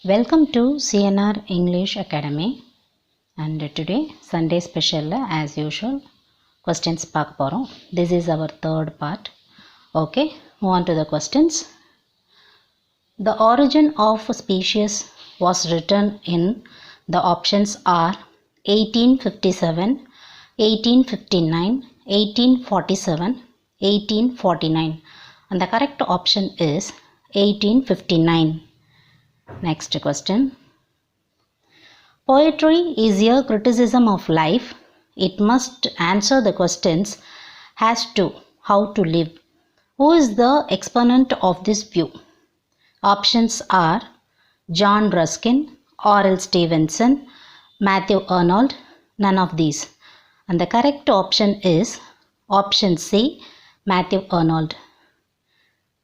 Welcome to CNR English Academy, and today Sunday special as usual questions பார்க்க போறோம். This is our third part. Okay, move on to the questions. The origin of species was written in the options are 1857, 1859, 1847, 1849, and the correct option is 1859. Next question. Poetry is a criticism of life. It must answer the questions as to how to live. Who is the exponent of this view? Options are John Ruskin, R.L. Stevenson, Matthew Arnold, none of these. And the correct option is option C, Matthew Arnold.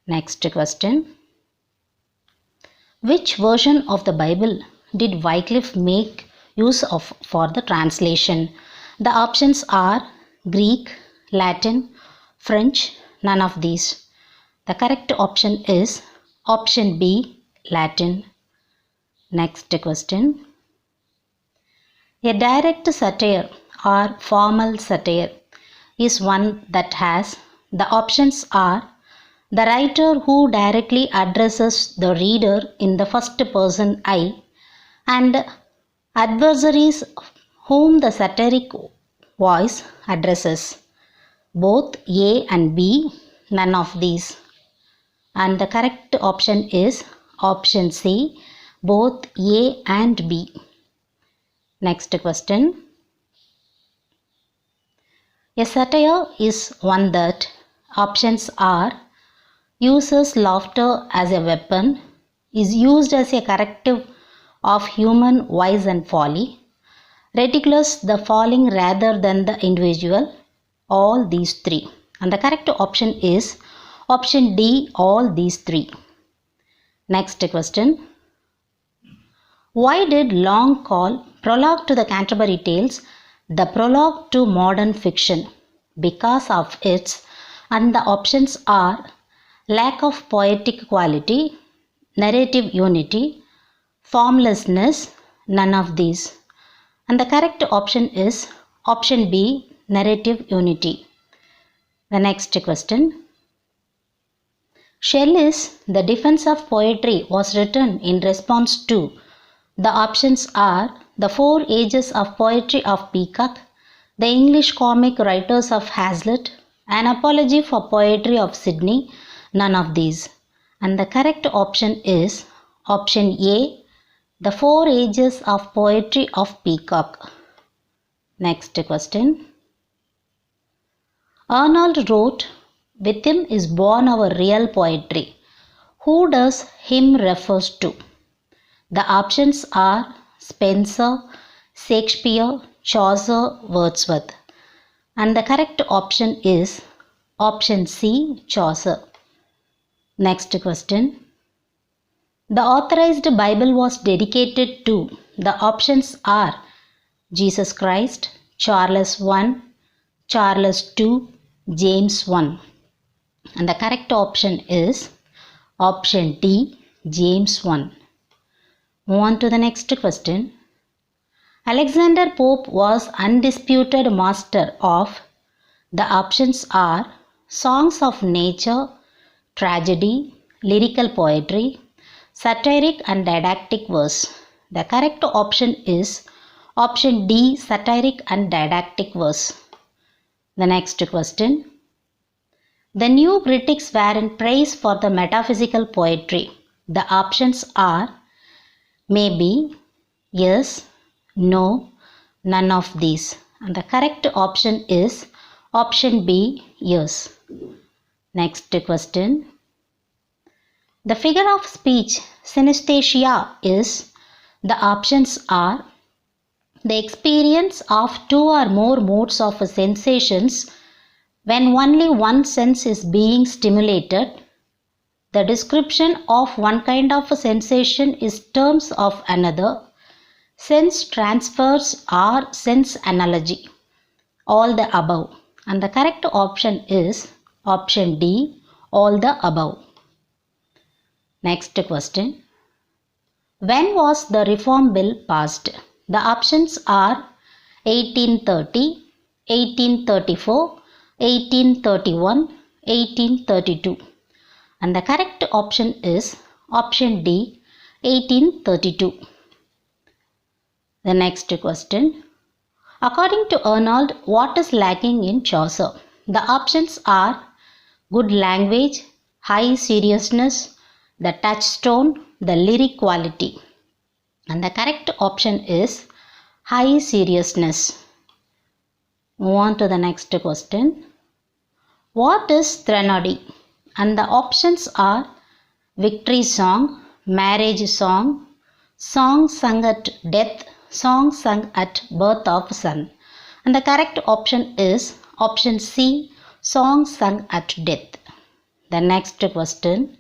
Next question. Which version of the Bible did Wycliffe make use of for the translation? The options are Greek, Latin, French, none of these. The correct option is option B, Latin. Next question. A direct satire or formal satire is one that has the options are the writer who directly addresses the reader in the first person I, and adversaries whom the satiric voice addresses. Both A and B, none of these. And the correct option is option C, both A and B. Next question. A satire is one that options are uses laughter as a weapon, is used as a corrective of human vice and folly, ridiculous the falling rather than the individual, all these three. And the correct option is option D, all these three. Next question. Why did Long call prologue to the Canterbury Tales the prologue to modern fiction? Because of its, and the options are lack of poetic quality, narrative unity, formlessness, none of these. And the correct option is option B, narrative unity. The next question. Shelley's The Defense of Poetry was written in response to. The options are The Four Ages of Poetry of Peacock, The English Comic Writers of Hazlitt, An Apology for Poetry of Sydney, none of these. And the correct option is option A, The Four Ages of Poetry of Peacock. Next question. Arnold wrote, With him is born our real poetry. Who does him refers to? The options are Spenser, Shakespeare, Chaucer, Wordsworth. And the correct option is option C, Chaucer. Next question. The authorized Bible was dedicated to. The options are Jesus Christ, Charles I, Charles II, James I. And the correct option is option D, James I. Move on to the next question. Alexander Pope was undisputed master of. The options are songs of nature, tragedy, lyrical poetry, satiric and didactic verse. The correct option is option D, satiric and didactic verse. The next question. The new critics were in praise for the metaphysical poetry. The options are maybe, yes, no, none of these. And the correct option is option B, yes. Next question. The figure of speech synesthesia is. The options are the experience of two or more modes of sensations when only one sense is being stimulated. The description of one kind of a sensation is terms of another. Sense transfers or sense analogy. All the above. And the correct option is option D, all the above. Next question. When was the Reform Bill passed? The options are 1830, 1834, 1831, 1832. And the correct option is option D, 1832. The next question. According to Arnold, what is lacking in Chaucer? The options are good language, high seriousness, the touchstone, the lyric quality. And the correct option is high seriousness. Move on to the next question. What is threnody? And the options are victory song, marriage song, song sung at death, song sung at birth of son. And the correct option is option C, song sung at death. The next question.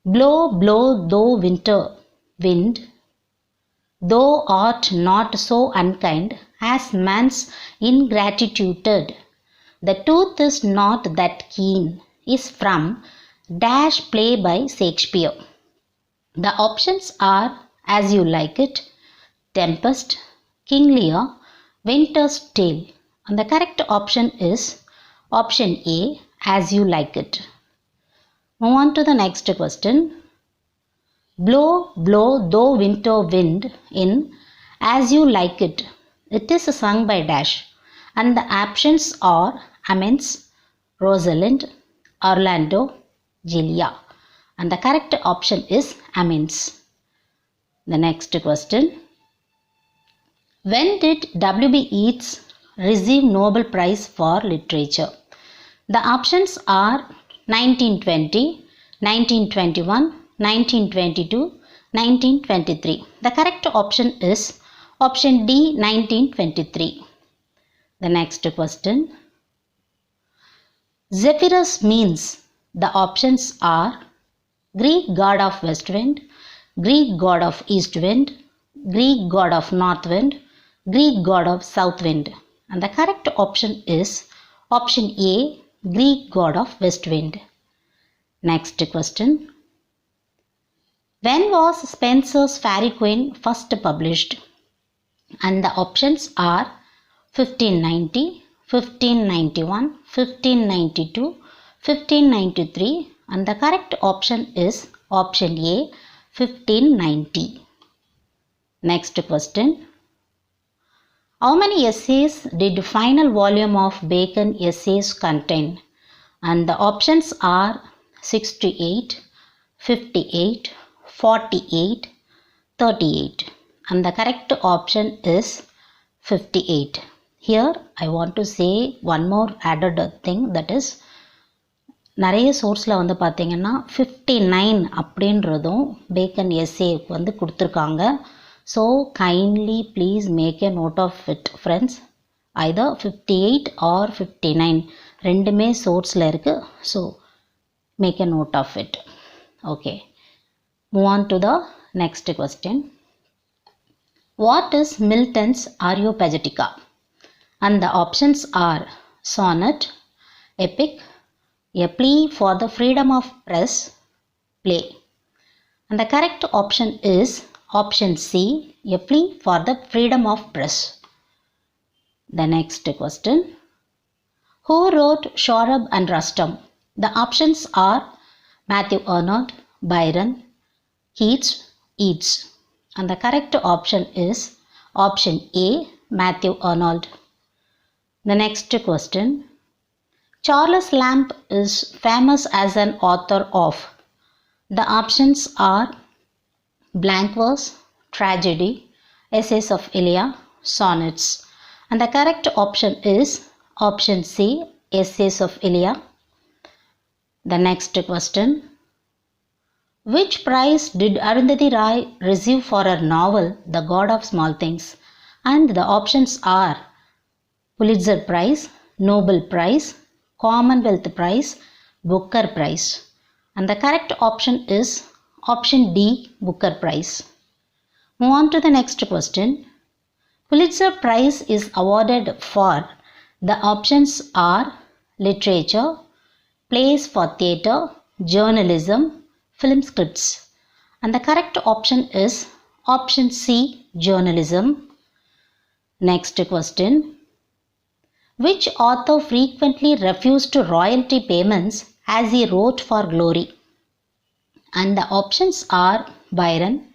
Blow, blow, thou winter wind, thou art not so unkind as man's ingratitude. The tooth is not that keen is from dash play by Shakespeare. The options are As You Like It, Tempest, King Lear, Winter's Tale. And the correct option is option A, As You Like It. Move on to the next question. Blow, blow, thou winter wind in As You Like It. It is sung by dash. And the options are Amends, Rosalind, Orlando, Gilia. And the correct option is Amends. The next question. When did W.B. Yeats receive Nobel Prize for Literature? The options are 1920, 1921, 1922, 1923. The correct option is option D, 1923. The next question. Zephyrus means. The options are Greek god of west wind, Greek god of east wind, Greek god of north wind, Greek god of south wind. And the correct option is option A, Greek god of west wind. Next question. When was Spenser's Faerie Queene first published? And the options are 1590, 1591, 1592, 1593. And the correct option is option A, 1590. Next question. How many essays did final volume of Bacon essays contain? And the options are 68, 58, 48, 38. And the correct option is 58. Here I want to say one more added thing, that is நிறைய சோர்ஸில் வந்து பார்த்தீங்கன்னா 59 அப்படின்றதும் bacon எஸ்ஏக்கு வந்து கொடுத்துருக்காங்க. So kindly please make a note of it friends. Either 58 or 59 ரெண்டுமே சோர்ஸில் இருக்குது. So make a note of it. Okay, move on to the next question. What is Milton's Areopagitica? And the options are sonnet, epic, a plea for the freedom of press, play. And the correct option is option C, a plea for the freedom of press. The next question. Who wrote Shorab and Rustum? The options are Matthew Arnold, Byron, Yeats. And the correct option is option A, Matthew Arnold. The next question. Charles Lamb is famous as an author of. The options are blank verse, tragedy, essays of Elia, sonnets. And the correct option is option C, essays of Elia. The next question. Which prize did Arundhati Roy receive for her novel The God of Small Things? And the options are Pulitzer Prize, Nobel Prize, Commonwealth Prize, Booker Prize. And the correct option is option D, Booker Prize. Move on to the next question. Pulitzer Prize is awarded for. The options are literature, plays for theatre, journalism, film scripts. And the correct option is option C, journalism. Next question. Which author frequently refused royalty payments as he wrote for glory? And the options are Byron,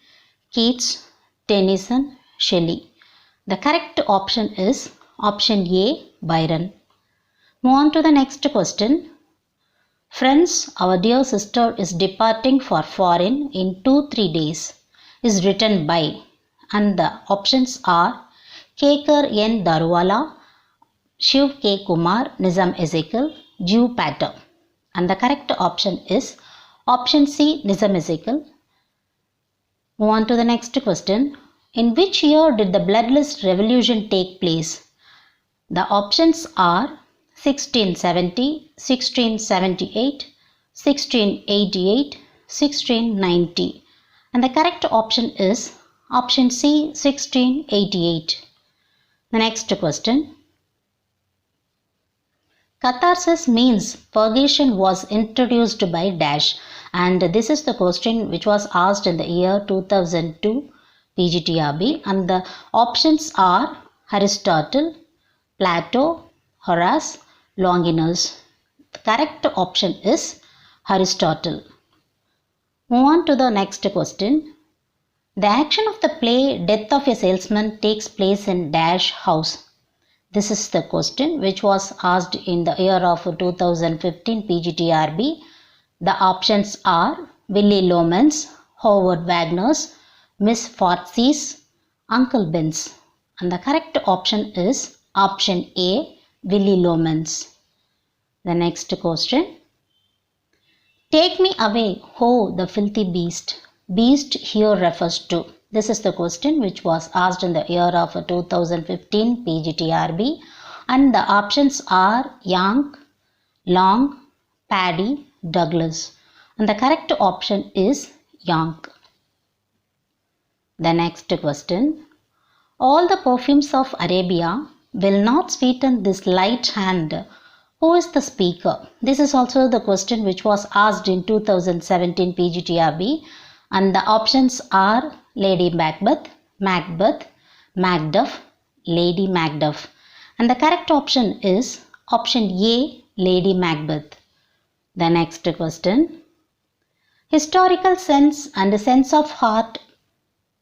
Yeats, Tennyson, Shelley. The correct option is option A, Byron. Move on to the next question. Friends, our dear sister is departing for foreign in 2-3 days is written by, and the options are Kekar N. Darwala, Shiv K. Kumar, Nizam Ezekiel, Jew Pater. And the correct option is option C, Nizam Ezekiel. Move on to the next question. In which year did the bloodless revolution take place? The options are 1670, 1678, 1688, 1690. And the correct option is option C, 1688. The next question. Catharsis means purgation was introduced by dash, and this is the question which was asked in the year 2002 PGTRB, and the options are Aristotle, Plato, Horace, Longinus. The correct option is Aristotle. Move on to the next question. The action of the play Death of a Salesman takes place in dash house. This is the question which was asked in the year of 2015 PGTRB. The options are Willy Loman's, Howard Wagner's, Miss Fozzie's, Uncle Ben's. And the correct option is option A, Willy Loman's. The next question. Take me away, ho, the filthy beast. Beast here refers to. This is the question which was asked in the year of 2015 PGTRB, and the options are Young, Long, Paddy, Douglas. And the correct option is Young. The next question. All the perfumes of Arabia will not sweeten this light hand. Who is the speaker? This is also the question which was asked in 2017 PGTRB, and the options are Lady Macbeth, Macbeth, Macduff, Lady Macduff. And the correct option is option A, Lady Macbeth. The next question. Historical sense and sense of heart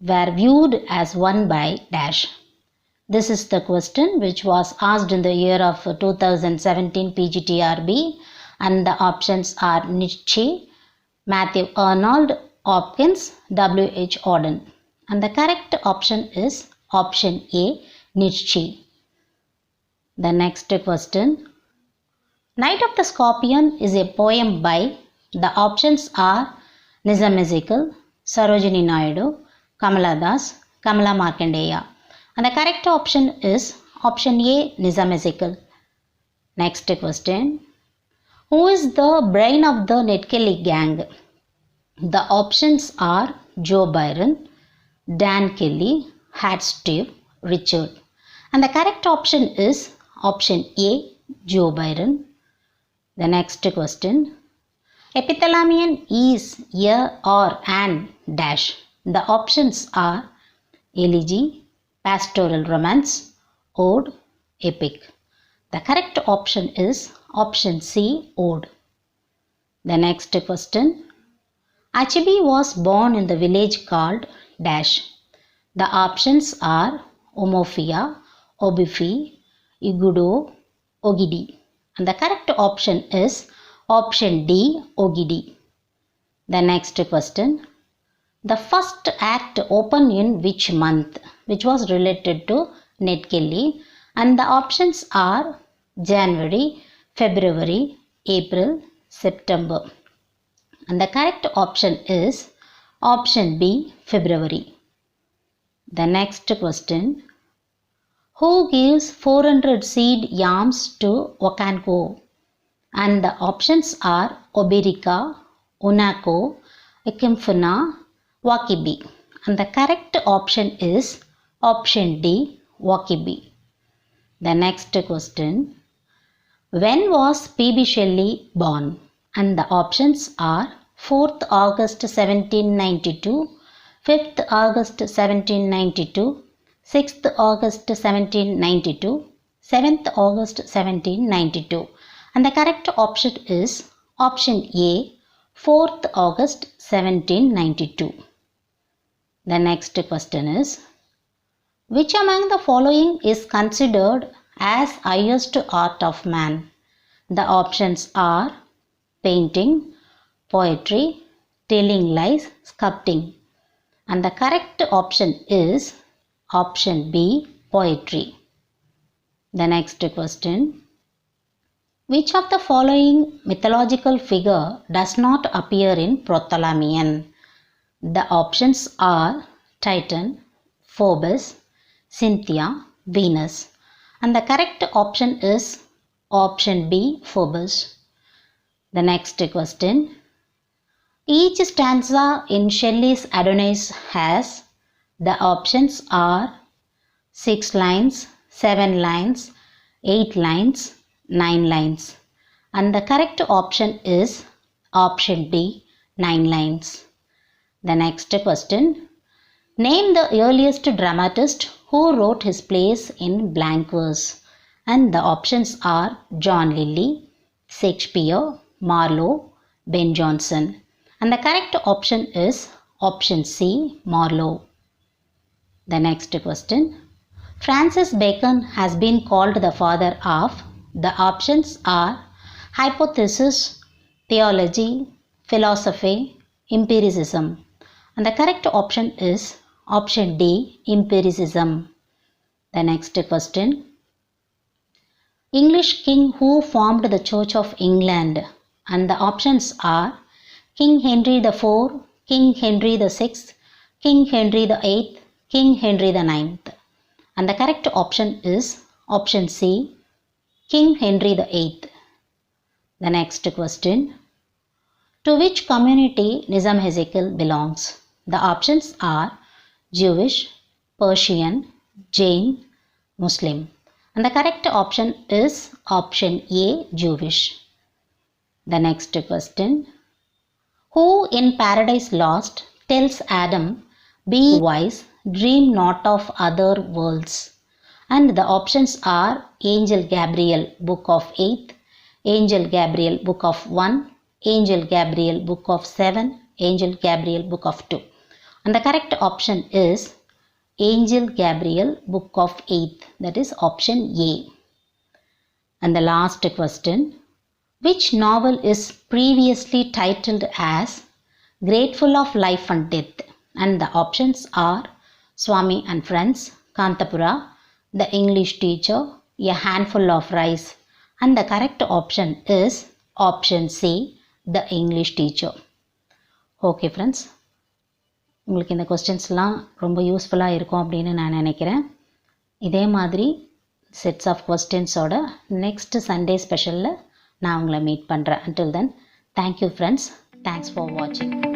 were viewed as one by dash. This is the question which was asked in the year of 2017 PGTRB, and the options are Nietzsche, Matthew Arnold, Hopkins, W.H. Auden. And the correct option is option A, Nietzsche. The next question. Night of the Scorpion is a poem by, the options are Nizam Ezekiel, Sarojini Naidu, Kamala Das, Kamala Markandeya. And the correct option is option A, Nizam Ezekiel. Next question. Who is the brain of the Ned Kelly gang? The options are Joe Byron, Dan Kelly, Hat Steve, Richard. And the correct option is option A, Joe Byron. The next question. Epithalamion is a or an dash. The options are elegy, pastoral romance, ode, epic. The correct option is option C, ode. The next question. Achebe was born in the village called dash. The options are Omofia, Obifi, Igudo, Ogidi. And the correct option is option D, Ogidi. The next question. The first act opened in which month? Which was related to Ned Kelly. And the options are January, February, April, September. And the correct option is option B, February. The next question. Who gives 400 seed yams to Wakanko? And the options are Oberica, Unako, Ekimfuna, Wakibi. And the correct option is option D, Wakibi. The next question. When was P.B. Shelley born? And the options are 4th August 1792, 5th August 1792, 6th August 1792, 7th August 1792. And the correct option is option A, 4th August 1792. The next question is, which among the following is considered as highest art of man? The options are painting, poetry, telling lies, sculpting. And the correct option is option B, poetry. The next question, which of the following mythological figure does not appear in Protholomeon? The options are Titan, Phoebus, Cynthia, Venus. And the correct option is option B, Phoebus. The next question, each stanza in Shelley's Adonais has, the options are 6 lines, 7 lines, 8 lines, 9 lines. And the correct option is option D, 9 lines. The next question, name the earliest dramatist who wrote his plays in blank verse. And the options are John Lyly, Shakespeare, Marlowe, Ben Jonson. And the correct option is option C, Marlowe. The next question, Francis Bacon has been called the father of. The options are hypothesis, theology, philosophy, empiricism. And the correct option is option D, empiricism. The next question, English king who formed the Church of England. And the options are King Henry IV, King Henry VI, King Henry VIII, King Henry IX. And the correct option is option C, King Henry VIII. The next question, to which community Nizam Hezekiah belongs? The options are Jewish, Persian, Jain, Muslim. And the correct option is option A, Jewish. The next question, who in Paradise Lost tells Adam, be wise, dream not of other worlds? And the options are Angel Gabriel, Book of 8th, Angel Gabriel, Book of 1, Angel Gabriel, Book of 7, Angel Gabriel, Book of 2. And the correct option is Angel Gabriel, Book of 8th, that is option A. And the last question, which novel is previously titled as Grateful of Life and Death? And the options are Swami and Friends, Kantapura, The English Teacher, A Handful of Rice. And the correct option is option C, The English Teacher. Okay friends, உங்களுக்கு இந்த கொஸ்டின்ஸ்லாம் ரொம்ப யூஸ்ஃபுல்லாக இருக்கும் அப்படின்னு நான் நினைக்கிறேன். இதே மாதிரி செட்ஸ் ஆஃப் கொஸ்டின்ஸோட நெக்ஸ்ட் சண்டே ஸ்பெஷலில் நான் உங்களை மீட் பண்ணுறேன். until then, thank you friends. Thanks for watching.